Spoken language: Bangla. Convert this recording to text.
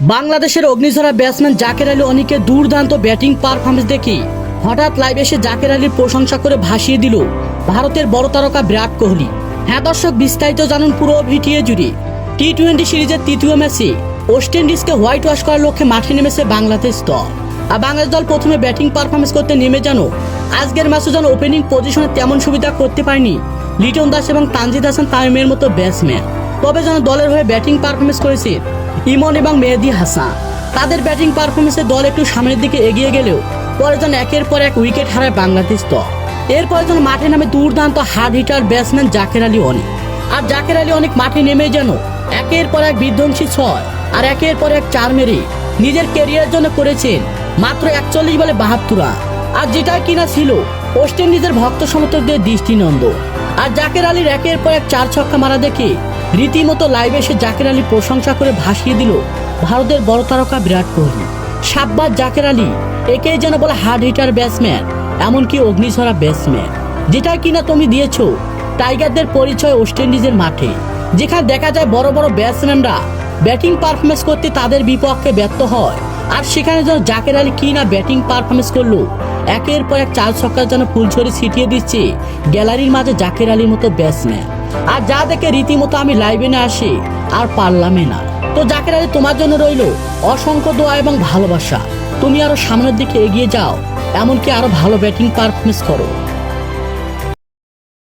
বাংলাদেশের অগ্নিঝরা ব্যাটসম্যান জাকের আলী অনিকে দুর্দান্ত ব্যাটিং পারফরমেন্স দেখে হঠাৎ লাইভে এসে জাকের আলীর প্রশংসা করে ভাসিয়ে দিল ভারতের বড় তারকা বিরাট কোহলি। হ্যাঁ দর্শক, বিস্তারিত জানুন পুরো ভিডিও জুড়ে। টি-20 সিরিজের তৃতীয় ম্যাচে ওয়েস্ট ইন্ডিজকে হোয়াইট ওয়াশ করার লক্ষ্যে মাঠে নেমেছে বাংলাদেশ দল। আর বাংলাদেশ দল প্রথমে ব্যাটিং পারফরমেন্স করতে নেমে যেন আজকের ম্যাচে যেন ওপেনিং পজিশনে তেমন সুবিধা করতে পারেনি লিটন দাস এবং তানজিদ হাসান তামিমের মতো ব্যাটসম্যান। তবে যেন দলের হয়ে ব্যাটিং পারফরমেন্স করেছে ইমন এবং মেহেদী হাসান। তাদের ব্যাটিং পারফরমেন্সে দল একটু সামনের দিকে এগিয়ে গেলেও পরে যেন একের পর এক উইকেট হারায় বাংলাদেশ দল। এরপরে যেন মাঠে নামে দুর্দান্ত hard hitter batsman Zaker Ali Anik. আর জাকের আলী অনিক মাঠে নেমে যেন একের পর এক বিধ্বংসী ছয় আর একের পর এক চার মেরে নিজের ক্যারিয়ারের জন্য করেছেন মাত্র 41 বলে 72 রান। আর যেটা কিনা ছিল ওয়েস্ট ইন্ডিজের ভক্ত সমর্থকদের দৃষ্টিনন্দন। আর জাকের আলীর একের পর এক 4 ছক্কা মারা দেখে রীতিমতো লাইভে এসে জাকের আলী প্রশংসা করে ভাসিয়ে দিল ভারতের বড় তারকা বিরাট কোহলি। সাব্বাস জাকের আলী, একেই যেন বলে হার্ড হিটার ব্যাটসম্যান, এমনকি অগ্নিঝরা ব্যাটসম্যান। যেটা কিনা তুমি দিয়েছো টাইগারদের পরিচয় ওয়েস্ট ইন্ডিজের মাঠে, যেখানে দেখা যায় বড় বড় ব্যাটসম্যানরা ব্যাটিং পারফরমেন্স করতে তাদের বিপক্ষে ব্যর্থ হয়। আর সেখানে যেন জাকের আলী কি না ব্যাটিং পারফরমেন্স করলো, একের পর এক 4 ছক্কার যেন ফুলছড়ি ছিটিয়ে দিচ্ছে গ্যালারির মাঝে জাকের আলীর মতো ব্যাটসম্যান। আর যা দেখে রীতিমতো আমি লাইভে না আসি আর পারলামই না। তো জাকের আলী, তোমার জন্য রইল অসংখ্য দোয়া এবং ভালোবাসা। তুমি আরো সামনের দিকে এগিয়ে যাও, এমনকি আরো ভালো ব্যাটিং পারফরমেন্স করো।